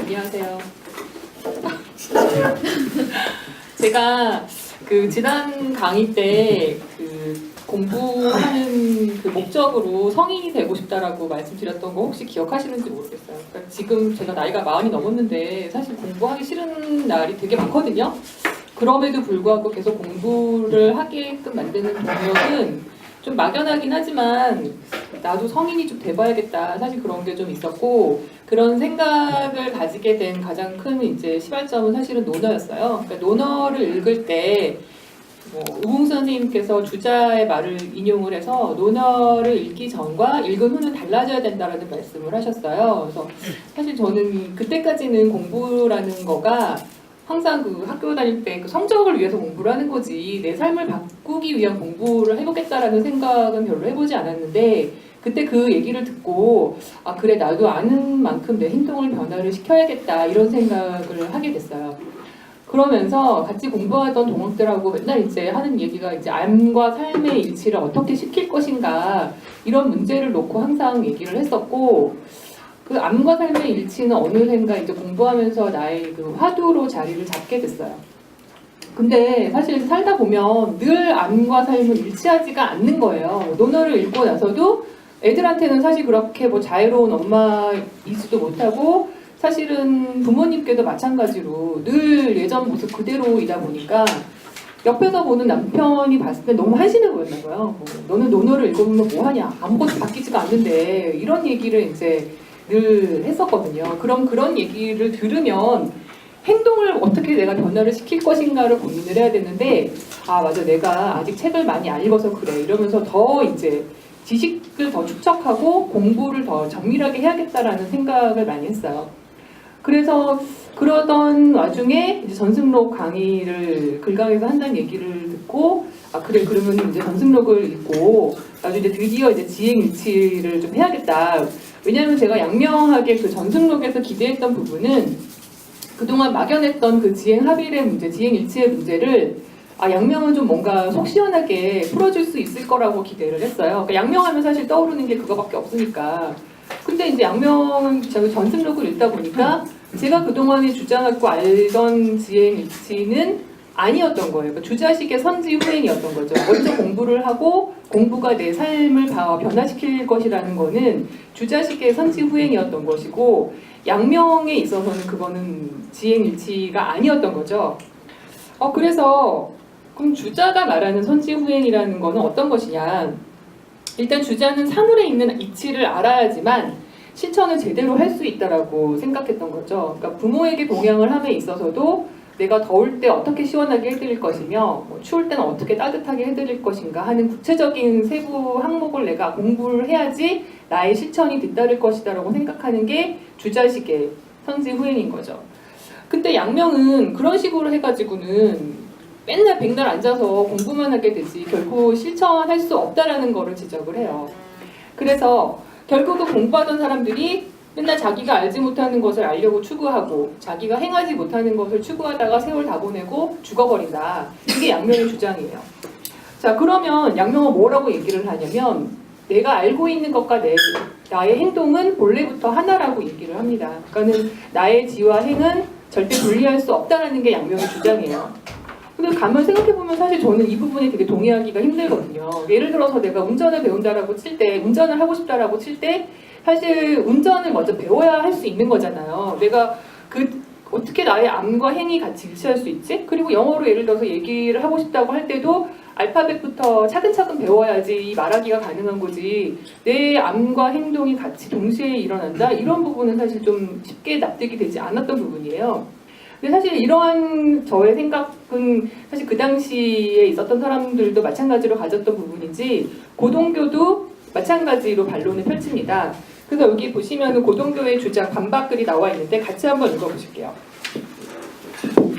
안녕하세요. 제가 그 지난 강의 때 그 공부하는 그 목적으로 성인이 되고 싶다라고 말씀드렸던 거 혹시 기억하시는지 모르겠어요. 그러니까 지금 제가 나이가 40이 넘었는데 사실 공부하기 싫은 날이 되게 많거든요. 그럼에도 불구하고 계속 공부를 하게끔 만드는 동력은 좀 막연하긴 하지만 나도 성인이 좀 돼봐야겠다. 사실 그런 게 좀 있었고 그런 생각을 가지게 된 가장 큰 이제 시발점은 사실은 논어였어요. 그러니까 논어를 읽을 때 우웅 선생님께서 주자의 말을 인용을 해서 논어를 읽기 전과 읽은 후는 달라져야 된다라는 말씀을 하셨어요. 그래서 사실 저는 그때까지는 공부라는 거가 항상 그 학교 다닐 때 그 성적을 위해서 공부를 하는 거지 내 삶을 바꾸기 위한 공부를 해보겠다라는 생각은 별로 해보지 않았는데 그때 그 얘기를 듣고 아 그래 나도 아는 만큼 내 행동을 변화를 시켜야겠다 이런 생각을 하게 됐어요. 그러면서 같이 공부하던 동학들하고 맨날 이제 하는 얘기가 이제 암과 삶의 일치를 어떻게 시킬 것인가 이런 문제를 놓고 항상 얘기를 했었고 그 암과 삶의 일치는 어느샌가 이제 공부하면서 나의 그 화두로 자리를 잡게 됐어요. 근데 사실 살다 보면 늘 암과 삶은 일치하지가 않는 거예요. 논어를 읽고 나서도 애들한테는 사실 그렇게 뭐 자유로운 엄마이지도 못하고 사실은 부모님께도 마찬가지로 늘 예전 모습 그대로이다 보니까 옆에서 보는 남편이 봤을 때 너무 한심해 보였나 봐요. 너는 논어를 읽으면 뭐하냐 아무것도 바뀌지가 않는데 이런 얘기를 이제 늘 했었거든요. 그럼 그런 얘기를 들으면 행동을 어떻게 내가 변화를 시킬 것인가를 고민을 해야 되는데 아 맞아 내가 아직 책을 많이 안 읽어서 그래 이러면서 더 이제 지식을 더 축적하고 공부를 더 정밀하게 해야겠다라는 생각을 많이 했어요. 그래서 그러던 와중에 이제 전승록 강의를 글강에서 한다는 얘기를 듣고 아 그래 그러면 이제 전승록을 읽고 나도 이제 드디어 이제 지행일치를 좀 해야겠다. 왜냐하면 제가 양명하게 그 전승록에서 기대했던 부분은 그동안 막연했던 그 지행합일의 문제, 지행일치의 문제를 아 양명은 좀 뭔가 속 시원하게 풀어줄 수 있을 거라고 기대를 했어요. 그러니까 양명하면 사실 떠오르는 게 그거밖에 없으니까. 근데 이제 양명 전승록을 읽다 보니까 제가 그동안에 주장하고 알던 지행일치는 아니었던 거예요. 그러니까 주자식의 선지후행이었던 거죠. 먼저 공부를 하고 공부가 내 삶을 변화시킬 것이라는 거는 주자식의 선지후행이었던 것이고 양명에 있어서는 그거는 지행일치가 아니었던 거죠. 그래서 그럼 주자가 말하는 선지후행이라는 거는 어떤 것이냐. 일단 주자는 사물에 있는 이치를 알아야지만 실천을 제대로 할 수 있다라고 생각했던 거죠. 그러니까 부모에게 동양을 함에 있어서도 내가 더울 때 어떻게 시원하게 해드릴 것이며 추울 때는 어떻게 따뜻하게 해드릴 것인가 하는 구체적인 세부 항목을 내가 공부를 해야지 나의 실천이 뒤따를 것이다라고 생각하는 게 주자식의 선지후행인 거죠. 근데 양명은 그런 식으로 해가지고는 맨날 백날 앉아서 공부만 하게 되지 결코 실천할 수 없다라는 거를 지적을 해요. 그래서 결국은 공부하던 사람들이 맨날 자기가 알지 못하는 것을 알려고 추구하고 자기가 행하지 못하는 것을 추구하다가 세월 다 보내고 죽어버린다. 이게 양명의 주장이에요. 자 그러면 양명은 뭐라고 얘기를 하냐면 내가 알고 있는 것과 나의 행동은 본래부터 하나라고 얘기를 합니다. 그러니까는 나의 지와 행은 절대 분리할 수 없다는 게 양명의 주장이에요. 근데 가만 생각해보면 사실 저는 이 부분에 되게 동의하기가 힘들거든요. 예를 들어서 내가 운전을 배운다라고 칠 때, 운전을 하고 싶다라고 칠 때 사실 운전을 먼저 배워야 할 수 있는 거잖아요. 내가 어떻게 나의 암과 행이 같이 일치할 수 있지? 그리고 영어로 예를 들어서 얘기를 하고 싶다고 할 때도 알파벳부터 차근차근 배워야지 이 말하기가 가능한 거지 내 암과 행동이 같이 동시에 일어난다? 이런 부분은 사실 좀 쉽게 납득이 되지 않았던 부분이에요. 근데 사실 이러한 저의 생각은 사실 그 당시에 있었던 사람들도 마찬가지로 가졌던 부분이지 고동교도 마찬가지로 반론을 펼칩니다. 그래서 여기 보시면 고동교의 주장 반박글이 나와 있는데 같이 한번 읽어보실게요.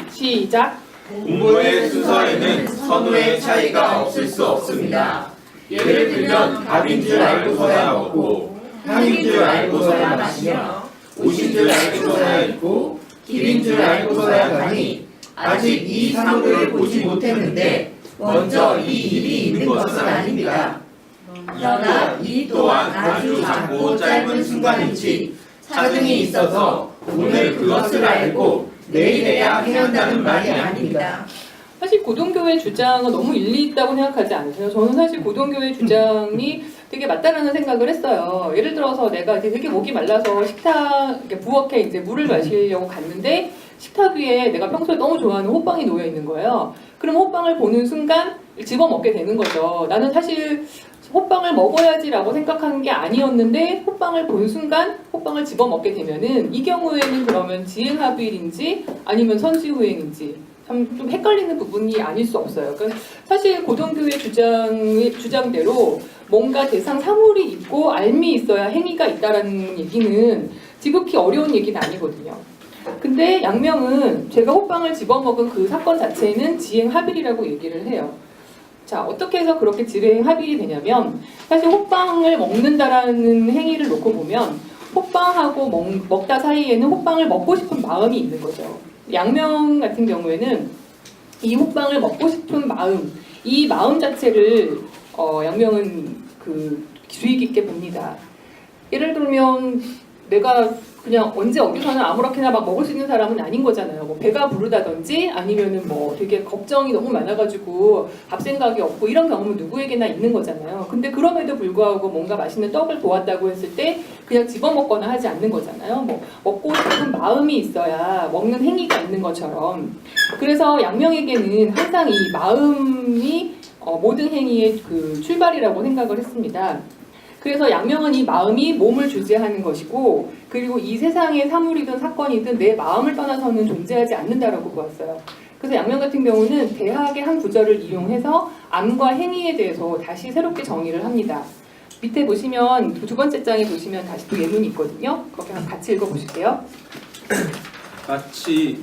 시작! 공부의 순서에는 선후의 차이가 없을 수 없습니다. 예를 들면 밥인 줄 알고서야 먹고 향인 줄 알고서야 마시며 옷인 줄 알고서야 입고 길인 줄 알고서야 가니 아직 이 사물을 보지 못했는데 먼저 이 일이 있는 것은 아닙니다. 그러나 이 또한 아주 작고 짧은 순간일지 차등이 있어서 오늘 그것을 알고 내일에야 행한다는 말이 아닙니다. 사실 고동교회 주장은 너무 일리 있다고 생각하지 않으세요? 저는 사실 고동교회 주장이 되게 맞다라는 생각을 했어요. 예를 들어서 내가 되게 목이 말라서 식탁 이렇게 부엌에 이제 물을 마시려고 갔는데 식탁 위에 내가 평소에 너무 좋아하는 호빵이 놓여 있는 거예요. 그럼 호빵을 보는 순간 집어 먹게 되는 거죠. 나는 사실 호빵을 먹어야지라고 생각하는 게 아니었는데 호빵을 본 순간 호빵을 집어 먹게 되면은 이 경우에는 그러면 지행합일인지 아니면 선지후행인지 참 좀 헷갈리는 부분이 아닐 수 없어요. 그러니까 사실 고등교회 주장대로 뭔가 대상 사물이 있고 알미 있어야 행위가 있다라는 얘기는 지극히 어려운 얘기는 아니거든요. 근데 양명은 제가 호빵을 집어먹은 그 사건 자체는 지행합일이라고 얘기를 해요. 자, 어떻게 해서 그렇게 지행합일이 되냐면 사실 호빵을 먹는다라는 행위를 놓고 보면 호빵하고 먹다 사이에는 호빵을 먹고 싶은 마음이 있는 거죠. 양명 같은 경우에는 이 호빵을 먹고 싶은 마음, 이 마음 자체를 양명은 그 주의 깊게 봅니다. 예를 들면 내가 그냥 언제 어디서나 아무렇게나 막 먹을 수 있는 사람은 아닌 거잖아요. 뭐 배가 부르다든지 아니면은 뭐 되게 걱정이 너무 많아가지고 밥 생각이 없고 이런 경험은 누구에게나 있는 거잖아요. 근데 그럼에도 불구하고 뭔가 맛있는 떡을 보았다고 했을 때 그냥 집어먹거나 하지 않는 거잖아요. 뭐 먹고 싶은 마음이 있어야 먹는 행위가 있는 것처럼. 그래서 양명에게는 항상 이 마음이 모든 행위의 그 출발이라고 생각을 했습니다. 그래서 양명은 이 마음이 몸을 주재하는 것이고 그리고 이 세상의 사물이든 사건이든 내 마음을 떠나서는 존재하지 않는다라고 보았어요. 그래서 양명 같은 경우는 대학의 한 구절을 이용해서 암과 행위에 대해서 다시 새롭게 정의를 합니다. 밑에 보시면 두 번째 장에 보시면 다시 또 예문이 있거든요. 거기 같이 읽어보실게요. 마치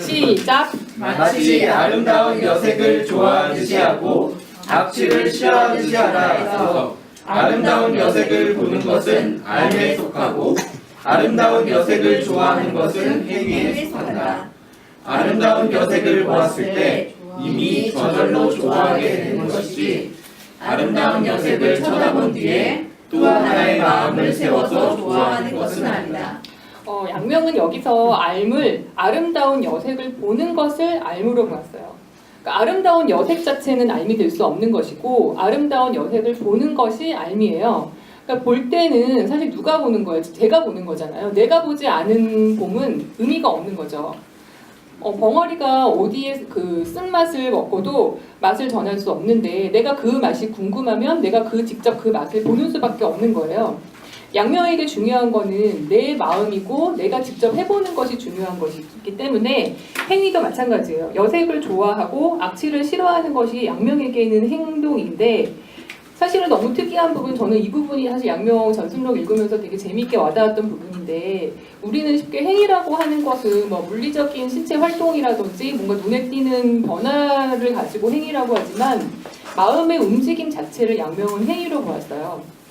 시작. 마치 아름다운 여색을 좋아하듯이 하고 악취를 싫어하듯이 하라 해서 아름다운 여색을 보는 것은 알에 속하고 아름다운 여색을 좋아하는 것은 행위에 속한다. 아름다운 여색을 보았을 때 이미 저절로 좋아하게 되는 것이지 아름다운 여색을 쳐다본 뒤에 또 하나의 마음을 세워서 좋아하는 것은 아니다. 양명은 여기서 알을 아름다운 여색을 보는 것을 알무로 보았어요. 그러니까 아름다운 여색 자체는 알미 될 수 없는 것이고 아름다운 여색을 보는 것이 알미예요. 그러니까 볼 때는 사실 누가 보는 거예요? 제가 보는 거잖아요. 내가 보지 않은 봄은 의미가 없는 거죠. 벙어리가 어디에 그 쓴맛을 먹고도 맛을 전할 수 없는데 내가 그 맛이 궁금하면 내가 직접 그 맛을 보는 수밖에 없는 거예요. 양명에게 중요한 거는 내 마음이고 내가 직접 해보는 것이 중요한 것이기 때문에 행위도 마찬가지예요. 여색을 좋아하고 악취를 싫어하는 것이 양명에게는 행동인데 사실은 너무 특이한 부분, 저는 이 부분이 사실 양명 전순록 읽으면서 되게 재미있게 와닿았던 부분인데 우리는 쉽게 행위라고 하는 것은 뭐 물리적인 신체 활동이라든지 뭔가 눈에 띄는 변화를 가지고 행위라고 하지만 마음의 움직임 자체를 양명은 행위로 보았어요.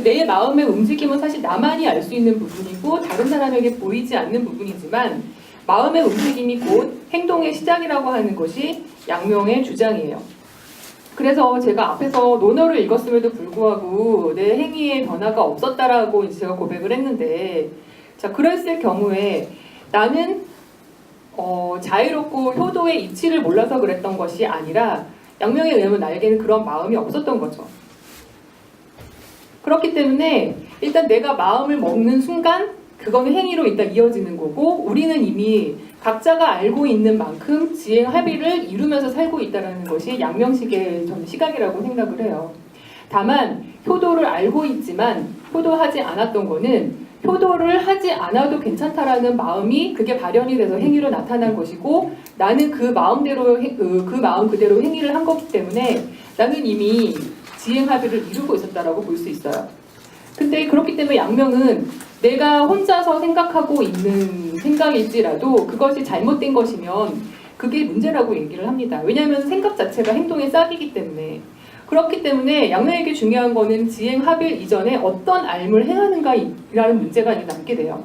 내 마음의 움직임은 사실 나만이 알 수 있는 부분이고 다른 사람에게 보이지 않는 부분이지만 마음의 움직임이 곧 행동의 시작이라고 하는 것이 양명의 주장이에요. 그래서 제가 앞에서 논어를 읽었음에도 불구하고 내 행위에 변화가 없었다라고 이제 제가 고백을 했는데 자, 그랬을 경우에 나는 자유롭고 효도의 이치를 몰라서 그랬던 것이 아니라 양명에 의하면 나에게는 그런 마음이 없었던 거죠. 그렇기 때문에 일단 내가 마음을 먹는 순간 그거는 행위로 일단 이어지는 거고 우리는 이미 각자가 알고 있는 만큼 지행합의를 이루면서 살고 있다는 것이 양명식의 저는 시각이라고 생각을 해요. 다만 효도를 알고 있지만 효도하지 않았던 거는 효도를 하지 않아도 괜찮다라는 마음이 그게 발현이 돼서 행위로 나타난 것이고 나는 그 마음대로 그 마음 그대로 행위를 한 거기 때문에 나는 이미 지행합의를 이루고 있었다라고 볼 수 있어요. 근데 그렇기 때문에 양명은 내가 혼자서 생각하고 있는 생각일지라도 그것이 잘못된 것이면 그게 문제라고 얘기를 합니다. 왜냐하면 생각 자체가 행동의 싹이기 때문에. 그렇기 때문에 양명에게 중요한 거는 지행합일 이전에 어떤 알을 행하는가라는 문제가 남게 돼요.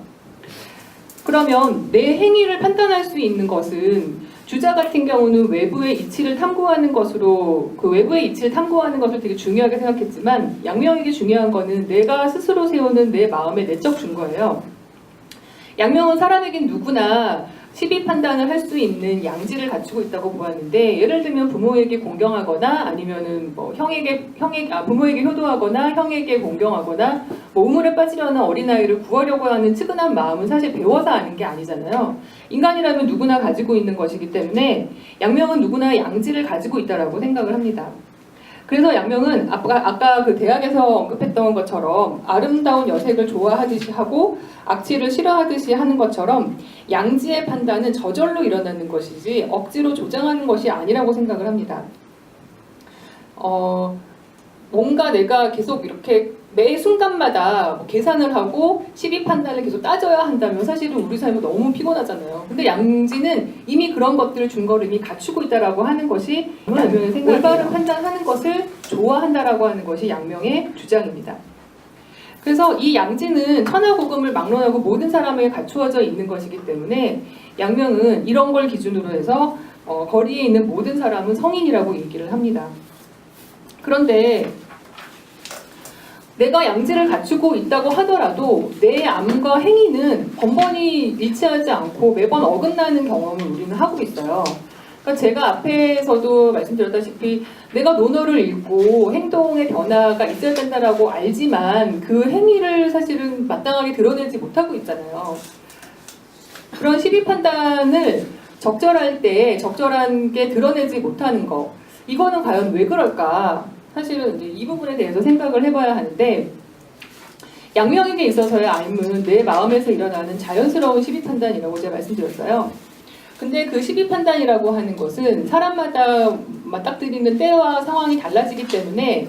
그러면 내 행위를 판단할 수 있는 것은 주자 같은 경우는 외부의 이치를 탐구하는 것으로 그 외부의 이치를 탐구하는 것을 되게 중요하게 생각했지만 양명에게 중요한 거는 내가 스스로 세우는 내 마음의 내적 증거예요. 양명은 사람에겐 누구나 시비 판단을 할 수 있는 양지를 갖추고 있다고 보았는데, 예를 들면 부모에게 공경하거나 아니면은 뭐 부모에게 효도하거나 형에게 공경하거나 뭐 우물에 빠지려는 어린아이를 구하려고 하는 측은한 마음은 사실 배워서 아는 게 아니잖아요. 인간이라면 누구나 가지고 있는 것이기 때문에 양명은 누구나 양지를 가지고 있다라고 생각을 합니다. 그래서 양명은 아까 그 대학에서 언급했던 것처럼 아름다운 여색을 좋아하듯이 하고 악취를 싫어하듯이 하는 것처럼 양지의 판단은 저절로 일어나는 것이지 억지로 조장하는 것이 아니라고 생각을 합니다. 뭔가 내가 계속 이렇게 매 순간마다 뭐 계산을 하고 시비 판단을 계속 따져야 한다면 사실은 우리 삶은 너무 피곤하잖아요. 근데 양지는 이미 그런 것들을 준거를 이미 갖추고 있다라고 하는 것이 올바른 판단하는 것을 좋아한다라고 하는 것이 양명의 주장입니다. 그래서 이 양지는 천하고금을 막론하고 모든 사람에게 갖추어져 있는 것이기 때문에 양명은 이런 걸 기준으로 해서 거리에 있는 모든 사람은 성인이라고 얘기를 합니다. 그런데 내가 양지를 갖추고 있다고 하더라도 내 암과 행위는 번번이 일치하지 않고 매번 어긋나는 경험을 우리는 하고 있어요. 그러니까 제가 앞에서도 말씀드렸다시피 내가 논어를 읽고 행동의 변화가 있어야 된다라고 알지만 그 행위를 사실은 마땅하게 드러내지 못하고 있잖아요. 그런 시비 판단을 적절할 때 적절한 게 드러내지 못하는 거, 이거는 과연 왜 그럴까? 사실은 이제 이 부분에 대해서 생각을 해봐야 하는데, 양명에게 있어서의 암은 내 마음에서 일어나는 자연스러운 시비 판단이라고 제가 말씀드렸어요. 근데 그 시비 판단이라고 하는 것은 사람마다 맞닥뜨리는 때와 상황이 달라지기 때문에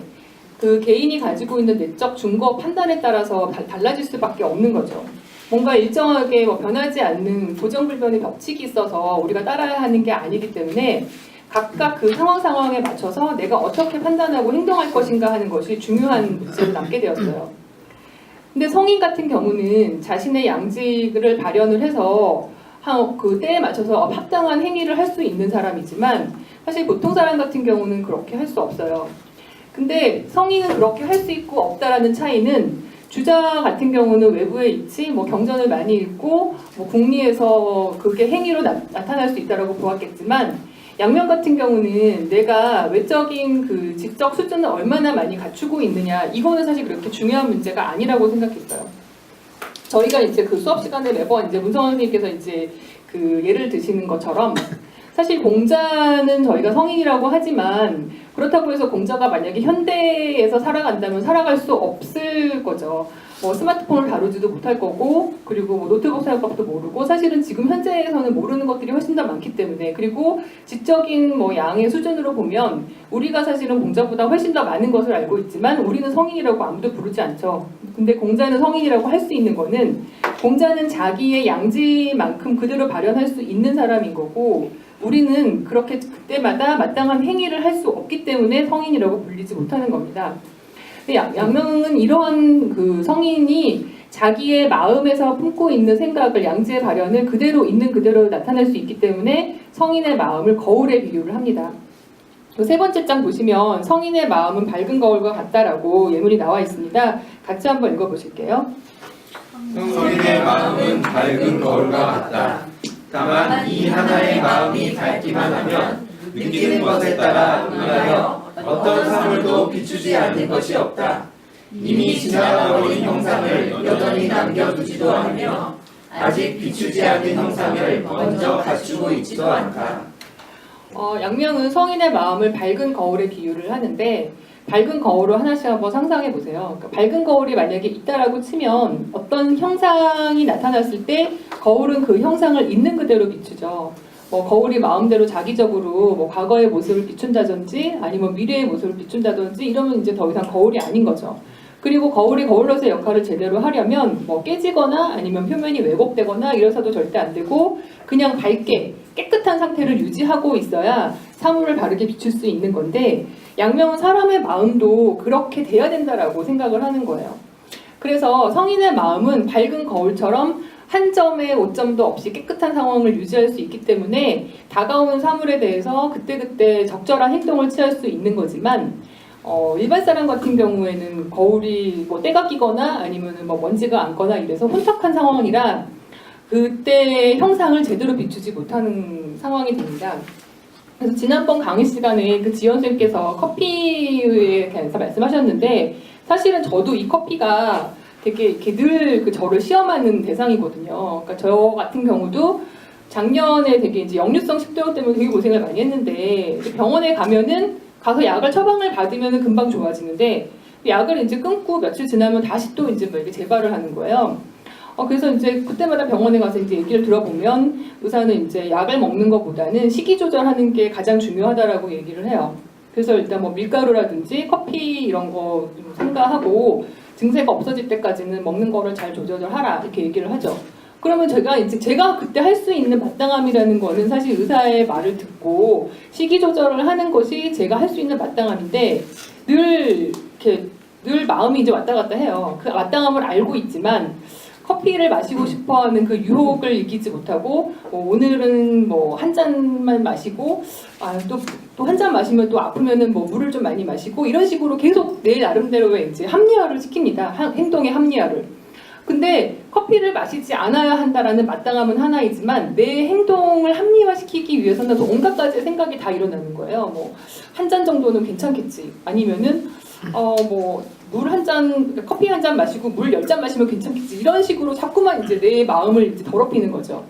그 개인이 가지고 있는 내적 중거 판단에 따라서 달라질 수밖에 없는 거죠. 뭔가 일정하게 변하지 않는 고정불변의 법칙이 있어서 우리가 따라야 하는 게 아니기 때문에 각각 그 상황에 맞춰서 내가 어떻게 판단하고 행동할 것인가 하는 것이 중요한 문제로 남게 되었어요. 근데 성인 같은 경우는 자신의 양지를 발현을 해서 그 때에 맞춰서 합당한 행위를 할 수 있는 사람이지만 사실 보통 사람 같은 경우는 그렇게 할 수 없어요. 근데 성인은 그렇게 할 수 있고 없다라는 차이는 주자 같은 경우는 외부의 이치, 경전을 많이 읽고 궁리에서 그게 행위로 나타날 수 있다라고 보았겠지만, 양명 같은 경우는 내가 외적인 그 지적 수준을 얼마나 많이 갖추고 있느냐, 이거는 사실 그렇게 중요한 문제가 아니라고 생각했어요. 저희가 이제 그 수업 시간에 매번 이제 문성원 선생님께서 이제 그 예를 드시는 것처럼 사실 공자는 저희가 성인이라고 하지만 그렇다고 해서 공자가 만약에 현대에서 살아간다면 살아갈 수 없을 거죠. 스마트폰을 다루지도 못할 거고, 그리고 노트북 사용법도 모르고, 사실은 지금 현재에서는 모르는 것들이 훨씬 더 많기 때문에, 그리고 지적인 양의 수준으로 보면 우리가 사실은 공자보다 훨씬 더 많은 것을 알고 있지만 우리는 성인이라고 아무도 부르지 않죠. 근데 공자는 성인이라고 할 수 있는 거는 공자는 자기의 양지만큼 그대로 발현할 수 있는 사람인 거고, 우리는 그렇게 그때마다 마땅한 행위를 할 수 없기 때문에 성인이라고 불리지 못하는 겁니다. 양명은 이러한 그 성인이 자기의 마음에서 품고 있는 생각을, 양지의 발현을 그대로 있는 그대로 나타낼 수 있기 때문에 성인의 마음을 거울에 비유를 합니다. 세 번째 장 보시면 성인의 마음은 밝은 거울과 같다라고 예문이 나와 있습니다. 같이 한번 읽어보실게요. 성인의 마음은 밝은 거울과 같다. 다만 이 하나의 마음이 밝기만 하면 느끼는 것에 따라 응하여 어떤 사물도 비추지 않는 것이 없다. 이미 지나가버린 형상을 여전히 남겨두지도 않으며 아직 비추지 않은 형상을 먼저 갖추고 있지도 않다. 양명은 성인의 마음을 밝은 거울에 비유를 하는데, 밝은 거울을 하나씩 한번 상상해 보세요. 그러니까 밝은 거울이 만약에 있다라고 치면 어떤 형상이 나타났을 때 거울은 그 형상을 있는 그대로 비추죠. 거울이 마음대로 자기적으로 과거의 모습을 비춘다든지 아니면 미래의 모습을 비춘다든지 이러면 이제 더 이상 거울이 아닌 거죠. 그리고 거울이 거울로서의 역할을 제대로 하려면 깨지거나 아니면 표면이 왜곡되거나 이래서도 절대 안 되고, 그냥 밝게 깨끗한 상태를 유지하고 있어야 사물을 바르게 비출 수 있는 건데, 양명은 사람의 마음도 그렇게 돼야 된다라고 생각을 하는 거예요. 그래서 성인의 마음은 밝은 거울처럼 한 점의 오점도 없이 깨끗한 상황을 유지할 수 있기 때문에 다가오는 사물에 대해서 그때그때 적절한 행동을 취할 수 있는 거지만, 일반 사람 같은 경우에는 거울이 때가 끼거나 아니면 먼지가 앉거나 이래서 혼탁한 상황이라 그때 형상을 제대로 비추지 못하는 상황이 됩니다. 그래서 지난번 강의 시간에 그 지연 쌤께서 커피에 대해서 말씀하셨는데 사실은 저도 이 커피가 되게 이렇게 늘 그 저를 시험하는 대상이거든요. 그러니까 저 같은 경우도 작년에 되게 이제 역류성 식도염 때문에 되게 고생을 많이 했는데 병원에 가면은 가서 약을 처방을 받으면은 금방 좋아지는데 약을 이제 끊고 며칠 지나면 다시 또 이제 뭐 이렇게 재발을 하는 거예요. 그래서 이제 그때마다 병원에 가서 이제 얘기를 들어보면 의사는 이제 약을 먹는 것보다는 식이 조절하는 게 가장 중요하다라고 얘기를 해요. 그래서 일단 뭐 밀가루라든지 커피 이런 거 좀 삼가하고 증세가 없어질 때까지는 먹는 거를 잘 조절하라 이렇게 얘기를 하죠. 그러면 제가 그때 할 수 있는 마땅함이라는 거는 사실 의사의 말을 듣고 식이 조절을 하는 것이 제가 할 수 있는 마땅함인데 늘 마음이 이제 왔다 갔다 해요. 그 마땅함을 알고 있지만 커피를 마시고 싶어하는 그 유혹을 이기지 못하고 오늘은 뭐 한 잔만 마시고 또 한 잔 마시면 또 아프면은 뭐 물을 좀 많이 마시고 이런 식으로 계속 내 나름대로의 이제 합리화를 시킵니다. 행동의 합리화를. 근데 커피를 마시지 않아야 한다라는 마땅함은 하나이지만 내 행동을 합리화시키기 위해서는 온갖 가지의 생각이 다 일어나는 거예요. 뭐 한 잔 정도는 괜찮겠지. 아니면은 물 한 잔, 커피 한 잔 마시고 물 10잔 마시면 괜찮겠지. 이런 식으로 자꾸만 이제 내 마음을 이제 더럽히는 거죠.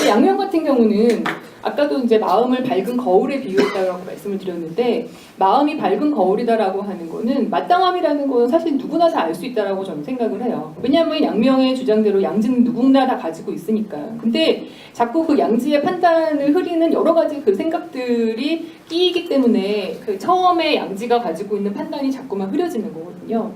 양명 같은 경우는 아까도 이제 마음을 밝은 거울에 비유했다고 말씀을 드렸는데 마음이 밝은 거울이다라고 하는 거는 마땅함이라는 거는 사실 누구나 다 알 수 있다라고 저는 생각을 해요. 왜냐하면 양명의 주장대로 양지는 누구나 다 가지고 있으니까. 근데 자꾸 그 양지의 판단을 흐리는 여러 가지 그 생각들이 끼이기 때문에 그 처음에 양지가 가지고 있는 판단이 자꾸만 흐려지는 거거든요.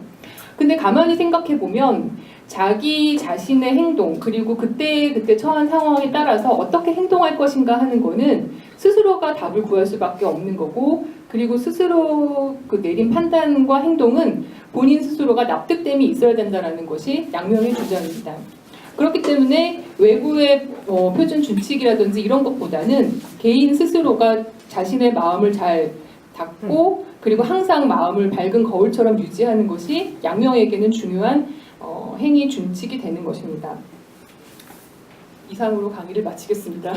근데 가만히 생각해 보면 자기 자신의 행동 그리고 그때 처한 상황에 따라서 어떻게 행동할 것인가 하는 거는 스스로가 답을 구할 수밖에 없는 거고 그리고 스스로 그 내린 판단과 행동은 본인 스스로가 납득됨이 있어야 된다는 것이 양명의 주장입니다. 그렇기 때문에 외부의 표준 준칙이라든지 이런 것보다는 개인 스스로가 자신의 마음을 잘 닫고 그리고 항상 마음을 밝은 거울처럼 유지하는 것이 양명에게는 중요한 행위 준칙이 되는 것입니다. 이상으로 강의를 마치겠습니다.